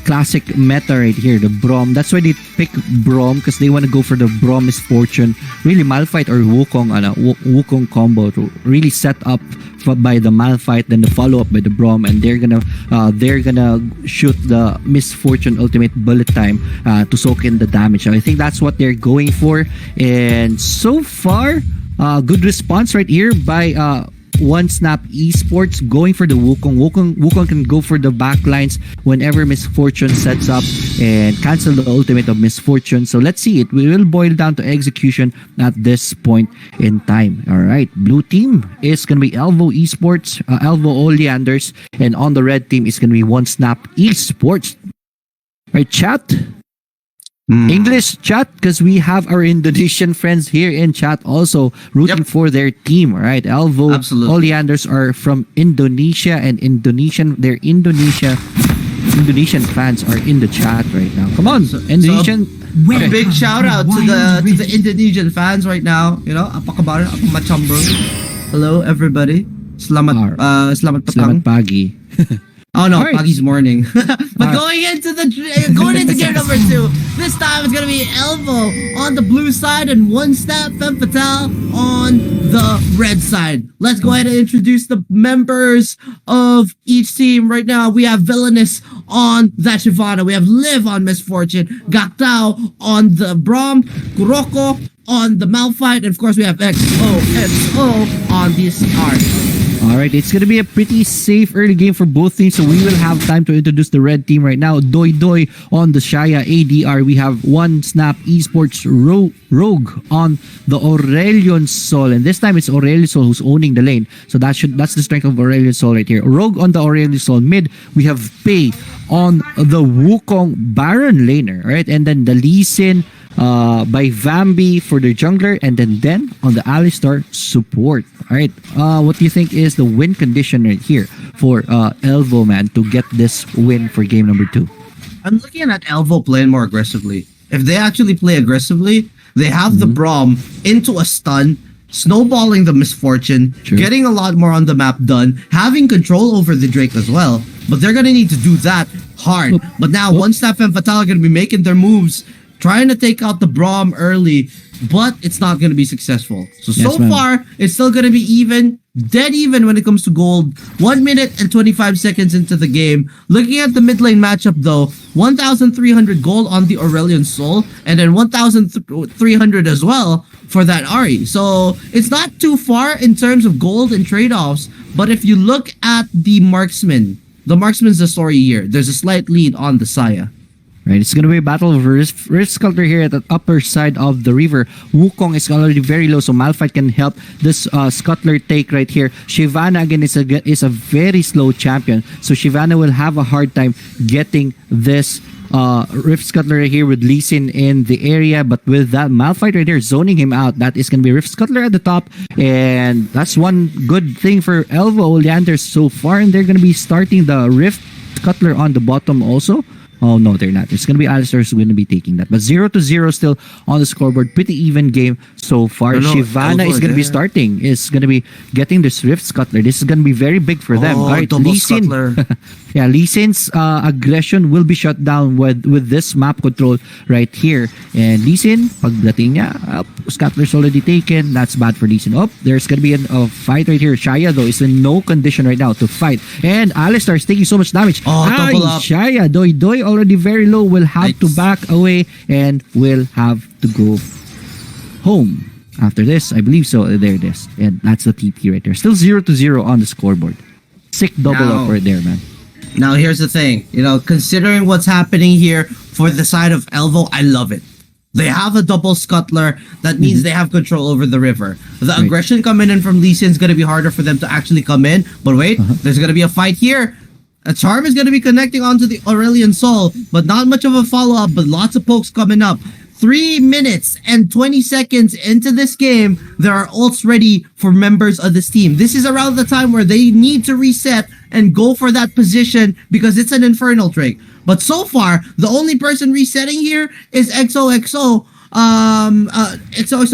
classic meta right here, the Braum. That's why they pick Braum, because they want to go for the Braum Misfortune, really Malphite or Wukong combo to really set up by the Malphite, then the follow up by the Braum, and they're gonna shoot the Misfortune ultimate bullet time to soak in the damage. So I think that's what they're going for, and so far, good response right here by 1Snap Esports going for the Wukong. Wukong can go for the backlines whenever Misfortune sets up and cancel the ultimate of Misfortune. So let's see, it will boil down to execution at this point in time. All right, blue team is going to be Elvo Esports, Elvo Oleanders, and on the red team is going to be 1Snap Esports. All right, chat. English chat, because we have our Indonesian friends here in chat also rooting for their team, right? Elvo Oleanders are from Indonesia, and Indonesian fans are in the chat right now. Come on, Indonesian. A big shout out to the Indonesian fans right now. You know, apa kabar? Apa macam bro? Hello everybody. Selamat Selamat pagi. Oh no, Pagi's morning. But going into game number 2, this time it's gonna be Elvo on the blue side and 1SE Femme Fatale on the red side. Let's go ahead and introduce the members of each team right now. We have Villainous on that Shyvana. We have Liv on Misfortune, Gaktao on the Braum, Kuroko on the Malphite, and of course we have XO on the Star. Alright, it's going to be a pretty safe early game for both teams, so we will have time to introduce the red team right now. Doi on the Shaya ADR. We have 1Snap Esports Rogue on the Aurelion Sol, and this time it's Aurelion Sol who's owning the lane. So that's the strength of Aurelion Sol right here. Rogue on the Aurelion Sol mid. We have Pei on the Wukong Baron laner, right? And then the Lee Sin by Vambby for the jungler, and then on the Alistar support. Alright, what do you think is the win condition right here for Elvo, man, to get this win for game number 2? I'm looking at Elvo playing more aggressively. If they actually play aggressively, they have the Braum into a stun, snowballing the Misfortune, getting a lot more on the map done, having control over the Drake as well. But they're going to need to do that hard. But now 1Snap Femme Fatale are going to be making their moves, trying to take out the Braum early, but it's not going to be successful. So far, it's still going to be dead even when it comes to gold. 1 minute and 25 seconds into the game. Looking at the mid lane matchup though, 1,300 gold on the Aurelion Sol, and then 1,300 as well for that Ahri. So it's not too far in terms of gold and trade-offs, but if you look at the marksman's the story here. There's a slight lead on the Saya. Right, it's going to be a battle of Rift Sculptor here at the upper side of the river. Wukong is already very low, so Malphite can help this Scuttler take right here. Shyvana again is a very slow champion, so Shyvana will have a hard time getting this Rift Scuttler right here with Lee Sin in the area. But with that Malphite right here zoning him out, that is going to be Rift Scuttler at the top, and that's one good thing for Elvo Oleanders so far. And they're going to be starting the Rift Scuttler on the bottom also. Oh no, they're not. It's going to be Alistar who's going to be taking that. But 0-0 still on the scoreboard. Pretty even game so far. Shyvana is going to be starting. Is going to be getting this Rift Scuttler. This is going to be very big for them. All right, Lee Sin. Yeah, Lee Sin's aggression will be shut down with this map control right here. And Lee Sin, pagdating niya, Scuttler's already taken. That's bad for Lee Sin. Oh, there's going to be a fight right here. Shaya though is in no condition right now to fight. And Alistar is taking so much damage. Double up. Shaya, Doi already very low, will have to back away and will have to go home after this, I believe so. There it is, and that's the TP right there. Still 0-0 on the scoreboard. Sick double up right there, man. Now here's the thing, considering what's happening here for the side of Elvo, I love it. They have a double Scuttler. That means they have control over the river. The aggression coming in from Lee Sin is going to be harder for them to actually come in. But wait, there's going to be a fight here. A charm is going to be connecting onto the Aurelion Sol, but not much of a follow-up, but lots of pokes coming up. 3 minutes and 20 seconds into this game, there are ults ready for members of this team. This is around the time where they need to reset and go for that position because it's an Infernal Drake. But so far, the only person resetting here is XOXO's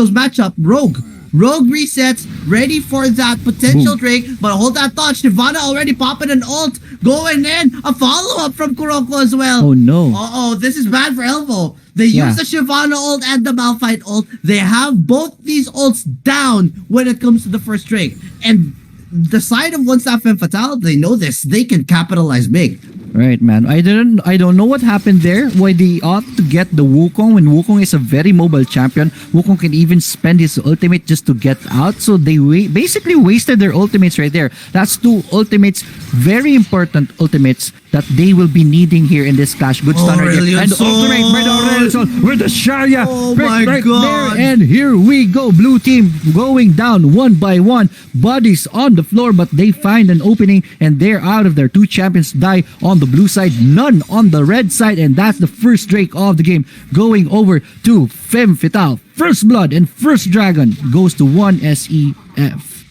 matchup, Rogue. Rogue resets, ready for that potential Drake. But hold that thought, Shyvana already popping an ult, going in. A follow-up from Kuroko as well. Oh no. Uh-oh, this is bad for Elvo. They use the Shyvana ult and the Malphite ult. They have both these ults down when it comes to the first Drake. And the side of 1SE Femme Fatale, they know this. They can capitalize big. Right, man. I don't know what happened there. Why they ought to get the Wukong when Wukong is a very mobile champion. Wukong can even spend his ultimate just to get out. So they basically wasted their ultimates right there. That's two ultimates, very important ultimates that they will be needing here in this clash. Good stun right here. And the ultimate by the Aurelion with the Sharia. Oh my right god. There. And here we go. Blue team going down one by one. Bodies on the floor, but they find an opening and they're out of there. Two champions die on the blue side, none on the red side, and that's the first Drake of the game going over to Femme Fatale. First blood and first dragon goes to 1SE F.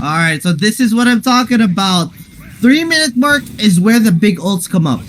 All right, so this is what I'm talking about. 3-minute mark is where the big ults come up.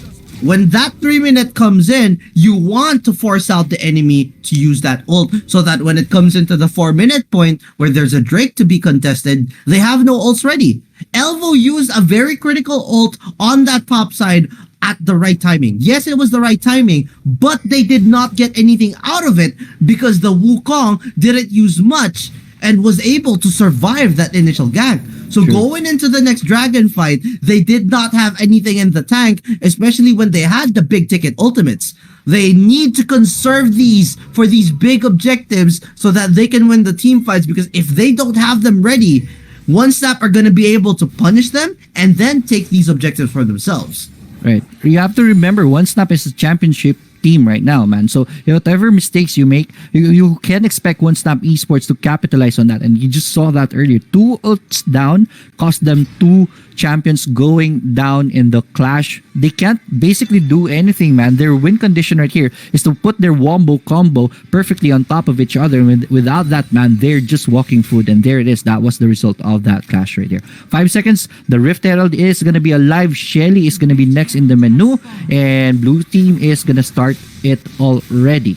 When that 3-minute comes in, you want to force out the enemy to use that ult so that when it comes into the 4-minute point where there's a Drake to be contested, they have no ults ready. Elvo used a very critical ult on that top side at the right timing. Yes, it was the right timing, but they did not get anything out of it because the Wukong didn't use much and was able to survive that initial gank. So going into the next dragon fight, they did not have anything in the tank, especially when they had the big ticket ultimates. They need to conserve these for these big objectives so that they can win the team fights, because if they don't have them ready, 1SE are going to be able to punish them and then take these objectives for themselves. Right. You have to remember 1SE is a championship team right now, man. So whatever mistakes you make, you can expect 1SE Esports to capitalize on that. And you just saw that earlier. 2 ults down cost them 2 champions going down in the clash. They can't basically do anything, man. Their win condition right here is to put their wombo combo perfectly on top of each other. Without that, man, they're just walking food. And there it is. That was the result of that clash right there. 5 seconds. The Rift Herald is going to be alive. Shelly is going to be next in the menu. And blue team is going to start it already.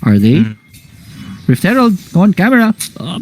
Are they? Rift Herald, go on camera.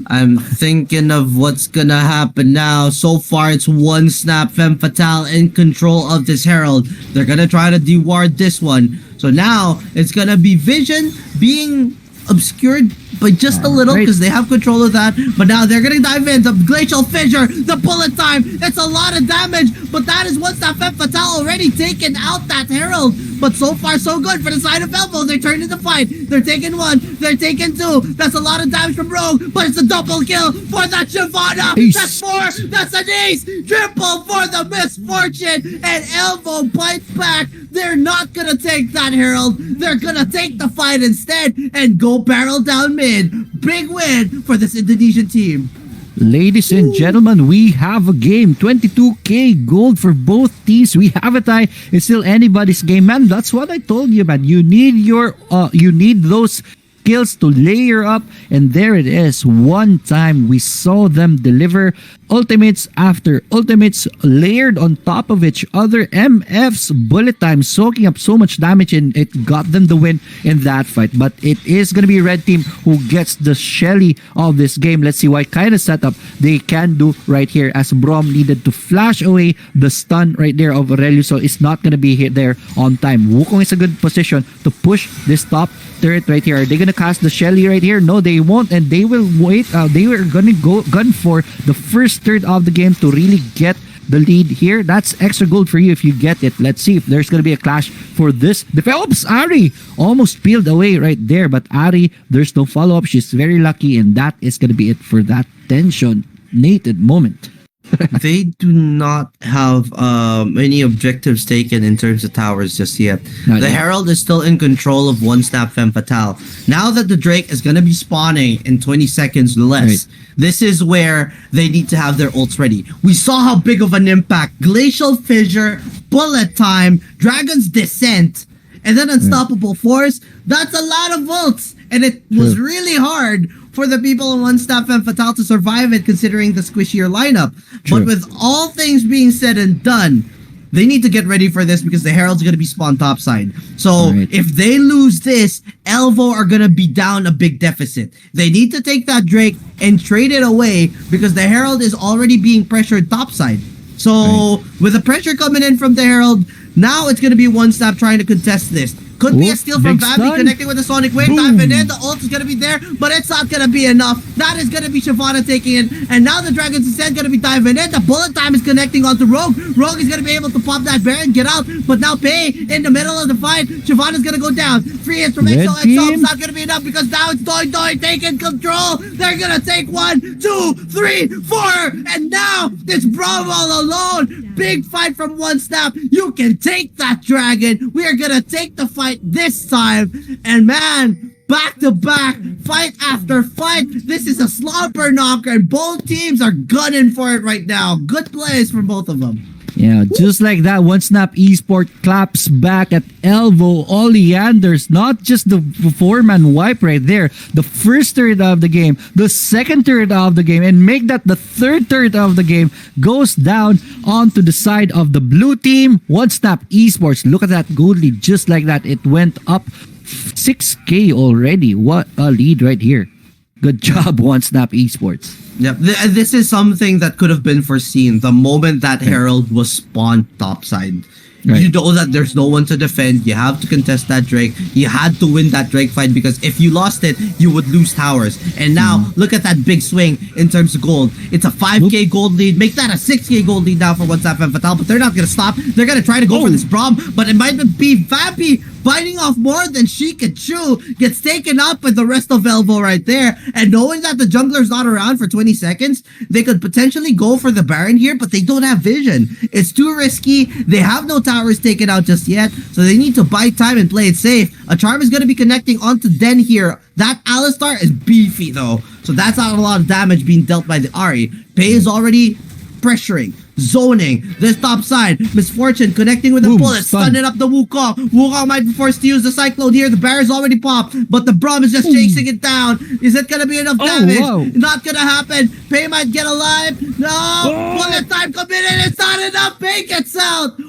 I'm thinking of what's gonna happen now. So far, it's 1SE Femme Fatale in control of this Herald. They're gonna try to deward this one. So now, it's gonna be Vision being obscured by just a little because they have control of that. But now they're gonna dive in. The Glacial Fissure, the bullet time. It's a lot of damage, but that is 1SE Femme Fatale already taken out that Herald. But so far, so good for the side of Elvo. They're turning the fight. They're taking 1. They're taking 2. That's a lot of damage from Rogue, but it's a double kill for that Shyvana. That's 4. That's an ace. Triple for the misfortune. And Elvo bites back. They're not gonna take that Herald. They're gonna take the fight instead and go barrel down mid. Big win for this Indonesian team. Ladies and gentlemen, we have a game. 22k gold for both teams. We have a tie. It's still anybody's game, man. That's what I told you, man. You need those skills to layer up, and there it is. One time we saw them deliver ultimates after ultimates layered on top of each other. MF's bullet time soaking up so much damage, and it got them the win in that fight. But it is going to be red team who gets the Shelly of this game. Let's see what kind of setup they can do right here, as Brom needed to flash away the stun right there of Aurelion, so it's not going to be hit there on time. Wukong is a good position to push this top turret right here. Are they going to cast the Shelly right here? No, they won't, and they will wait. They were going to go gun for the first third of the game to really get the lead here. That's extra gold for you if you get it. Let's see if there's going to be a clash for this. Oops, Ari almost peeled away right there, but Ari, there's no follow-up. She's very lucky, and that is going to be it for that tension-nated moment. They do not have any objectives taken in terms of towers just yet. The Herald is still in control of 1SE Femme Fatale. Now that the Drake is going to be spawning in 20 seconds or less, this is where they need to have their ults ready. We saw how big of an impact Glacial Fissure, Bullet Time, Dragon's Descent, and then Unstoppable Force. That's a lot of ults, and it was really hard for the people in 1SE Femme Fatale to survive it, considering the squishier lineup. But with all things being said and done, they need to get ready for this because the Herald's going to be spawned topside. So if they lose this, Elvo are going to be down a big deficit. They need to take that Drake and trade it away because the Herald is already being pressured topside. So with the pressure coming in from the Herald, now it's going to be 1SEF trying to contest this. Could be a steal from Vambby connecting with the Sonic Wave. Diving in, the ult is going to be there, but it's not going to be enough. That is going to be Shyvana taking it, and now the Dragon's Descent going to be diving in. The bullet time is connecting onto Rogue. Rogue is going to be able to pop that Baron, get out, but now Pei in the middle of the fight. Shyvana's going to go down. 3 hits from EXO. EXO is not going to be enough because now it's DoiDoiDR taking control. They're going to take 1, 2, 3, 4, and now it's Braum all alone. Big fight from 1SEF. You can take that Dragon. We are going to take the fight this time, and man, back to back, fight after fight. This is a slobber knocker, and both teams are gunning for it right now. Good plays from both of them. Yeah, just like that, 1SNAP Esport claps back at Elvo Oleanders. Not just the 4-man wipe right there. The first third of the game, the second third of the game, and make that the third third of the game goes down onto the side of the blue team. 1SNAP Esports. Look at that gold lead. Just like that, it went up 6K already. What a lead right here. Good job, 1SNAP Esports. Yep, this is something that could have been foreseen the moment that Herald was spawned topside. You know that there's no one to defend. You have to contest that Drake. You had to win that Drake fight because if you lost it, you would lose towers. And now, look at that big swing in terms of gold. It's a 5K gold lead. Make that a 6K gold lead now for 1SEF Femme Fatale, but they're not going to stop. They're going to try to go for this Braum, but it might be Vambby biting off more than she could chew, gets taken up with the rest of Elvo right there. And knowing that the jungler's not around for 20 seconds, they could potentially go for the Baron here, but they don't have vision. It's too risky. They have no towers taken out just yet, so they need to buy time and play it safe. A charm is going to be connecting onto Den here. That Alistar is beefy though, so that's not a lot of damage being dealt by the Ahri. Pei is already pressuring, zoning this top side. Misfortune connecting with the bullet, stunning up the Wukong. Wukong might be forced to use the Cyclone here. The Baron's already popped, but the Braum is just chasing it down. Is it gonna be enough damage? Not gonna happen. Pei might get alive. No! Bullet time committed. It's not enough. Pei gets out.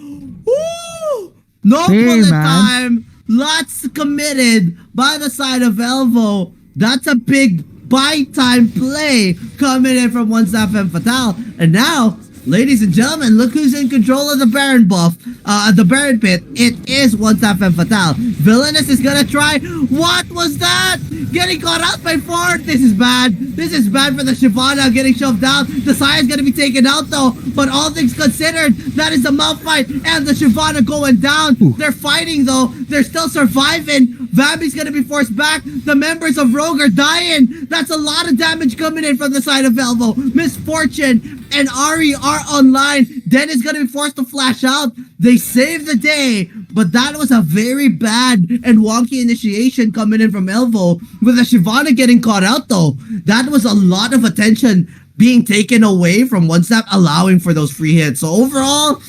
Woo! No bullet time. Lots committed by the side of Elvo. That's a big buy time play coming in from 1SEF Femme Fatale. And now, ladies and gentlemen, look who's in control of the Baron buff, the Baron pit. It is 1SEF Femme Fatale. Villainous is gonna try. What was that? Getting caught out by 4. This is bad. This is bad for the Shyvana getting shoved down. The Saya's gonna be taken out though, but all things considered, that is a Malphite and the Shyvana going down. They're fighting though. They're still surviving. Vambby's gonna be forced back. The members of Rogue are dying. That's a lot of damage coming in from the side of Elvo. Misfortune and Ahri are online. Den is gonna be forced to flash out. They save the day, but that was a very bad and wonky initiation coming in from Elvo. With the Shyvana getting caught out though, that was a lot of attention being taken away from 1SEF, allowing for those free hits. So overall,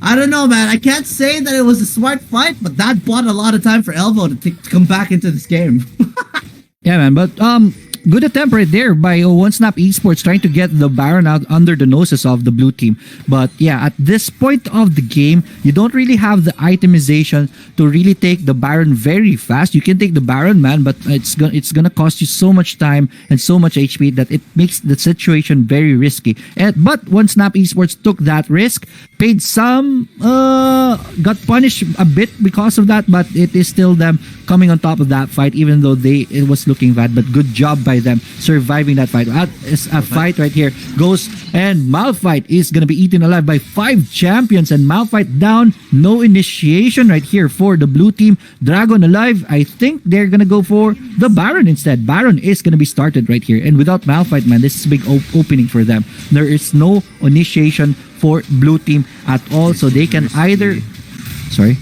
I don't know, man. I can't say that it was a smart fight, but that bought a lot of time for Elvo to come back into this game. Yeah, man. But good attempt right there by 1SNAP Esports trying to get the Baron out under the noses of the blue team. But yeah, at this point of the game, you don't really have the itemization to really take the Baron very fast. You can take the Baron, man, but it's gonna cost you so much time and so much HP that it makes the situation very risky. But 1SNAP Esports took that risk, paid some, got punished a bit because of that, but it is still them coming on top of that fight, even though it was looking bad. But good job by them surviving that fight. That is a fight right here. Goes and Malphite is gonna be eaten alive by 5 champions, and Malphite down. No initiation right here for the blue team. Dragon alive. I think they're gonna go for the Baron instead. Baron is gonna be started right here, and without Malphite, man, this is a big opening for them. There is no initiation for blue team at all, so they can either. Sorry.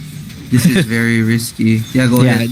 This is very risky. Yeah, go ahead.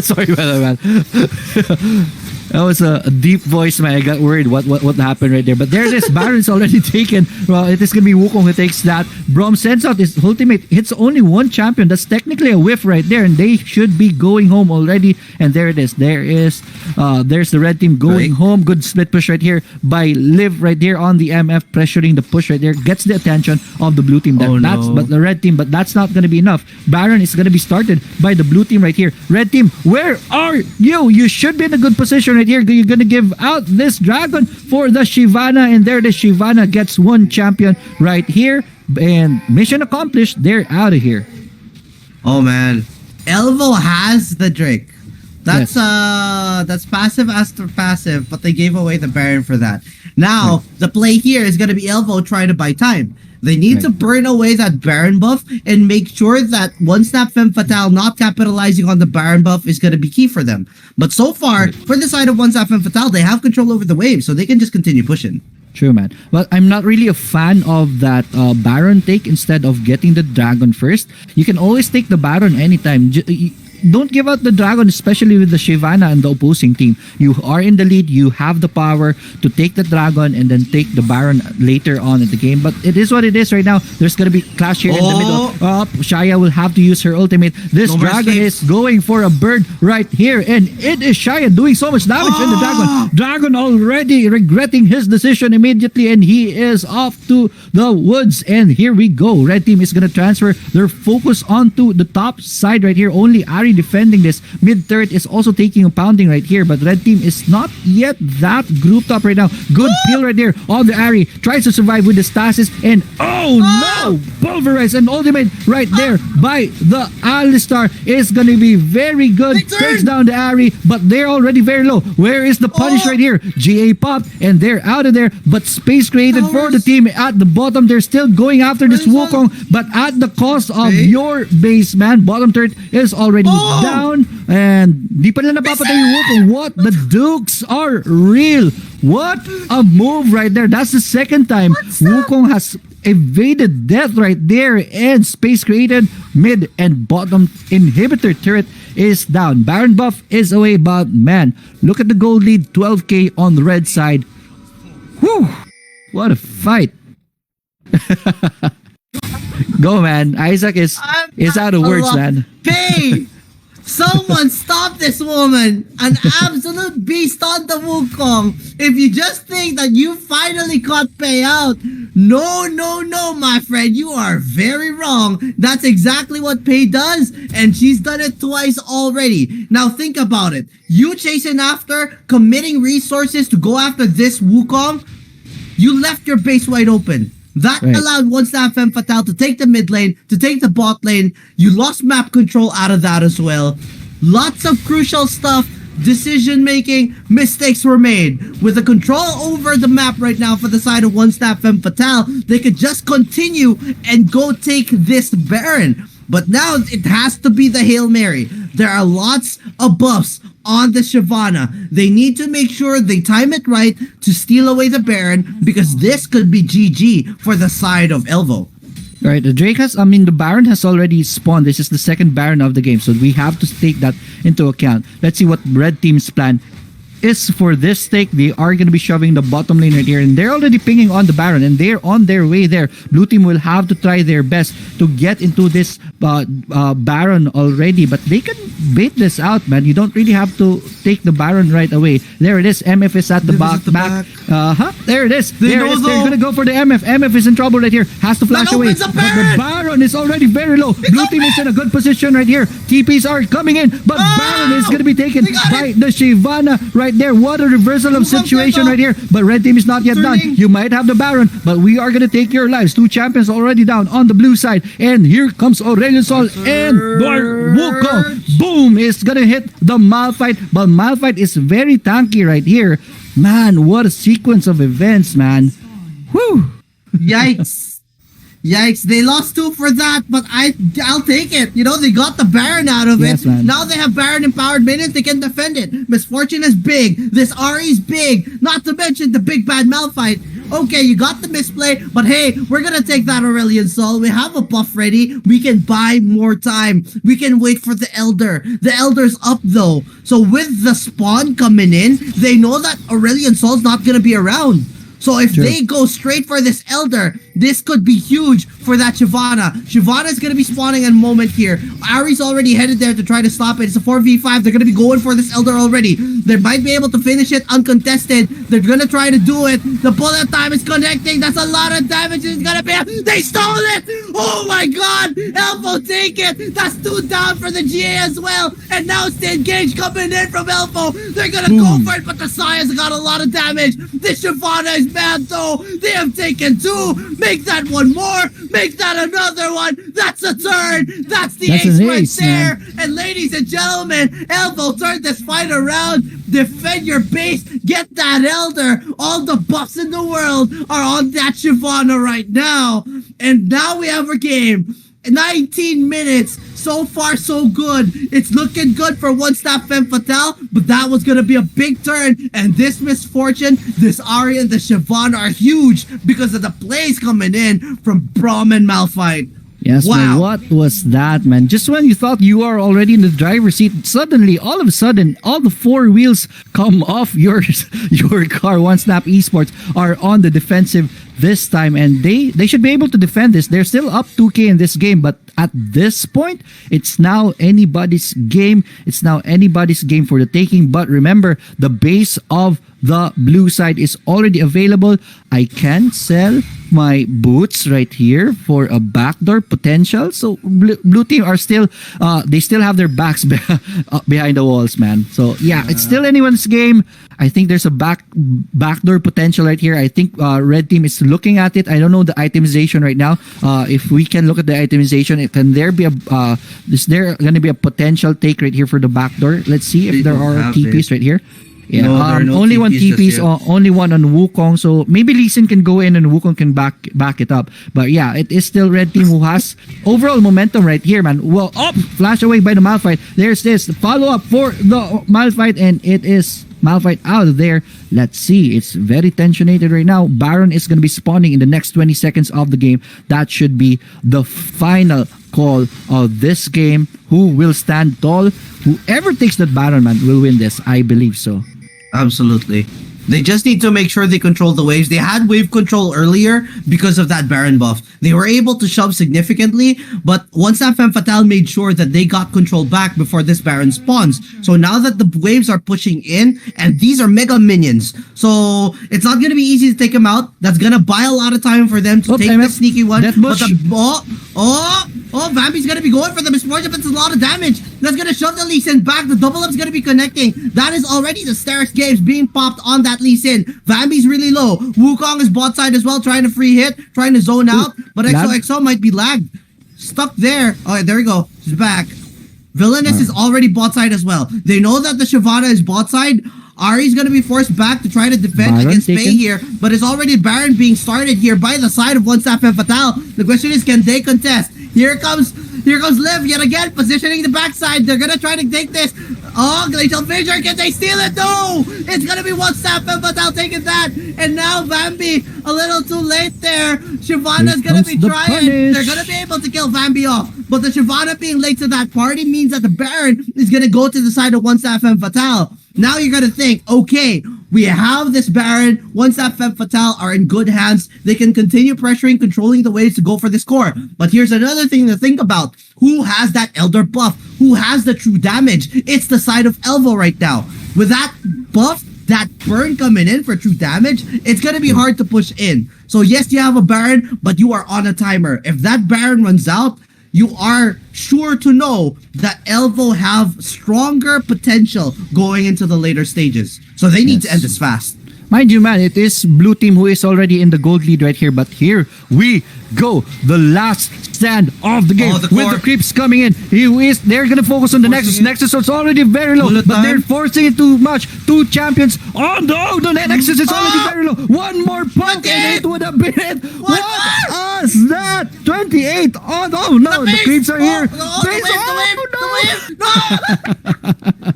Sorry about that, man. That was a deep voice, man. I got worried what happened right there. But there it is. Baron's already taken. Well, it is going to be Wukong who takes that. Braum sends out his ultimate. Hits only one champion. That's technically a whiff right there. And they should be going home already. And there it is. There's the red team going home. Good split push right here by Liv right there on the MF. Pressuring the push right there. Gets the attention of the blue team. But the red team. But that's not going to be enough. Baron is going to be started by the blue team right here. Red team, where are you? You should be in a good position right here. You're gonna give out this dragon for the Shyvana, and there the Shyvana gets one champion right here, and mission accomplished. They're out of here. Oh man, Elvo has the Drake. That's passive after passive, but they gave away the Baron for that. Now the play here is gonna be Elvo trying to buy time. They need to burn away that Baron buff and make sure that 1SE Femme Fatale not capitalizing on the Baron buff is going to be key for them. But so far, for the side of 1SE Femme Fatale, they have control over the wave, so they can just continue pushing. True, man. Well, I'm not really a fan of that Baron take instead of getting the Dragon first. You can always take the Baron anytime. Don't give out the Dragon, especially with the Shyvana and the opposing team. You are in the lead. You have the power to take the Dragon and then take the Baron later on in the game. But it is what it is right now. There's going to be clash here in the middle. Shaya will have to use her ultimate. This Dragon is going for a bird right here. And it is Shaya doing so much damage in the Dragon. Dragon already regretting his decision immediately. And he is off to the woods. And here we go. Red team is going to transfer their focus onto the top side right here. Only Ari defending this. Mid turret is also taking a pounding right here, but red team is not yet that grouped up right now. Good peel right there on the Ari. Tries to survive with the stasis, and no! Pulverize and ultimate right there by the Alistar is gonna be very good. Takes down the Ari, but they're already very low. Where is the punish right here? GA popped and they're out of there, but space created for the team at the bottom. They're still going after this Wukong, but at the cost of your base, man. Bottom turret is already down, and di pa nila napapatay yung Wukong. What? The Dukes are real. What a move right there. That's the second time Wukong has evaded death right there, and space created. Mid and bottom inhibitor turret is down. Baron buff is away, but man, look at the gold lead, 12k on the red side. Whew, what a fight. Go, man. Izaq is out of words, man. Hey! Someone stop this woman! An absolute beast on the Wukong! If you just think that you finally caught payout, no, my friend, you are very wrong. That's exactly what Pei does, and she's done it twice already. Now think about it. You chasing after, committing resources to go after this Wukong, you left your base wide open. That allowed 1SE Femme Fatale to take the mid lane, to take the bot lane. You lost map control out of that as well. Lots of crucial stuff, decision making, mistakes were made. With the control over the map right now for the side of 1SE Femme Fatale, they could just continue and go take this Baron. But now it has to be the Hail Mary. There are lots of buffs on the Shyvana. They need to make sure they time it right to steal away the Baron, because this could be GG for the side of Elvo. Right, the the Baron has already spawned. This is the second Baron of the game, so we have to take that into account. Let's see what red team's plan is for this stake. They are going to be shoving the bottom lane right here, and they're already pinging on the Baron, and they're on their way there. Blue team will have to try their best to get into this Baron already, but they can bait this out, man. You don't really have to take the Baron right away. There it is. MF is at the back. There it is. They're going to go for the MF. MF is in trouble right here. Has to flash away. But the Baron is already very low. Blue team is in a good position right here. TPs are coming in, but Baron is going to be taken by the Shyvana right there. What a reversal of situation right here. But red team is not yet done. You might have the Baron, but we are going to take your lives. Two champions already down on the blue side. And here comes Aurelion Sol and Wukong. Boom! Is going to hit the Malphite. But Malphite is very tanky right here. Man, what a sequence of events, man. Whew! Yikes. Yikes, they lost 2 for that, but I'll take it. You know, they got the Baron out of it. Man. Now they have Baron empowered minions, they can defend it. Misfortune is big. This Ari is big. Not to mention the big bad Malphite. Okay, you got the misplay, but hey, we're gonna take that Aurelion Soul. We have a buff ready. We can buy more time. We can wait for the Elder. The Elder's up though. So with the spawn coming in, they know that Aurelion Soul's not gonna be around. So if they go straight for this Elder, this could be huge for that Shyvana. Shyvana's going to be spawning in a moment here. Ari's already headed there to try to stop it. It's a 4v5. They're going to be going for this Elder already. They might be able to finish it uncontested. They're going to try to do it. The bullet time is connecting. That's a lot of damage. It's going to be... They stole it! Oh my god! Elvo, take it! That's 2 down for the GA as well. And now it's the engage coming in from Elvo. They're going to go for it, but the Saya's got a lot of damage. This Shyvana is bad though. They have taken 2. Make that one more. Make that another one. That's a turn. That's the ace right there. Man. And ladies and gentlemen, Elvo turned this fight around. Defend your base. Get that Elder. All the buffs in the world are on that Shyvana right now. And now we have a game. 19 minutes. So far, so good. It's looking good for 1SE Femme Fatale, but that was going to be a big turn. And this misfortune, this Ari and the Shyvana are huge because of the plays coming in from Braum and Malphite. Yes, man, what was that, man? Just when you thought you are already in the driver's seat, suddenly, all of a sudden, all the 4 wheels come off your car. 1SE Esports are on the defensive this time, and they should be able to defend this. They're still up 2k in this game, but at this point, it's now anybody's game. It's now anybody's game for the taking. But remember, the base of the blue side is already available. I can sell my boots right here for a backdoor potential. So blue team are still they still have their backs behind the walls, man. So yeah, it's still anyone's game. I think there's a backdoor potential right here. I think red team is looking at it. I don't know the itemization right now. If we can look at the itemization, can there be a is there going to be a potential take right here for the backdoor? Let's see if there are TPs right here. Yeah, no, only one TPs, only one on Wukong. So maybe Lee Sin can go in and Wukong can back it up. But yeah, it is still red team who has overall momentum right here, man. Well, flash away by the Malphite. There's this follow up for the Malphite, and it is Malphite out of there. Let's see. It's very tensionated right now. Baron is going to be spawning in the next 20 seconds of the game. That should be the final call of this game. Who will stand tall? Whoever takes that Baron, man, will win this. I believe so. Absolutely. They just need to make sure they control the waves. They had wave control earlier because of that Baron buff. They were able to shove significantly, but 1SE Femme Fatale made sure that they got control back before this Baron spawns. So now that the waves are pushing in, and these are mega minions, so it's not going to be easy to take them out. That's going to buy a lot of time for them to take the sneaky one. But Vambby's going to be going for the misfortune, but it's a lot of damage. That's going to shove the Lee Sin back. The double up's going to be connecting. That is already the Steris Games being popped on that Lee Sin. Vambby's really low. Wukong is bot side as well, trying to free hit, trying to zone out, but XO might be lagged. Stuck there. Oh, there we go. She's back. Villainous is already bot side as well. They know that the Shyvana is bot side. Ari's going to be forced back to try to defend against Faye here, but it's already Baron being started here by the side of 1SE Femme Fatale. The question is, can they contest? Here comes Liv yet again, positioning the backside. They're going to try to take this. Oh, Glacial Fissure, can they steal it? No! It's going to be 1SE Femme Fatale taking that. And now Vambby, a little too late there. Shyvana's going to be trying. They're going to be able to kill Vambby off. But the Shyvana being late to that party means that the Baron is going to go to the side of 1SE Femme Fatale. Now you're going to think, okay, we have this Baron. 1SE Femme Fatale are in good hands. They can continue pressuring, controlling the waves to go for this core. But here's another thing to think about. Who has that Elder buff? Who has the true damage? It's the side of Elvo right now. With that buff, that burn coming in for true damage, it's going to be hard to push in. So yes, you have a Baron, but you are on a timer. If that Baron runs out, you are sure to know that Elvo have stronger potential going into the later stages. So they need to end this fast. Mind you, man, it is blue team who is already in the gold lead right here. But here we go. The last stand of the game with the creeps coming in. They're going to focus on the Nexus. Nexus is already very low, but they're forcing it too much. 2 champions on the Nexus is already very low. One more poke and it would have been it. What is that? 28 on. Oh no, the creeps are here. No!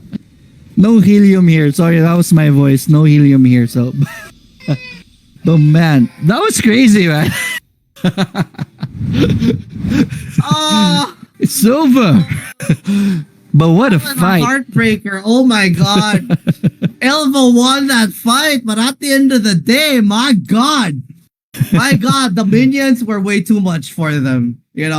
No helium here. Sorry, that was my voice. No helium here. So Oh man, that was crazy, man. Oh, It's over. But what a what a fight. heartbreaker. Oh my god. Elvo won that fight, but at the end of the day, my god. My god, the minions were way too much for them. You know?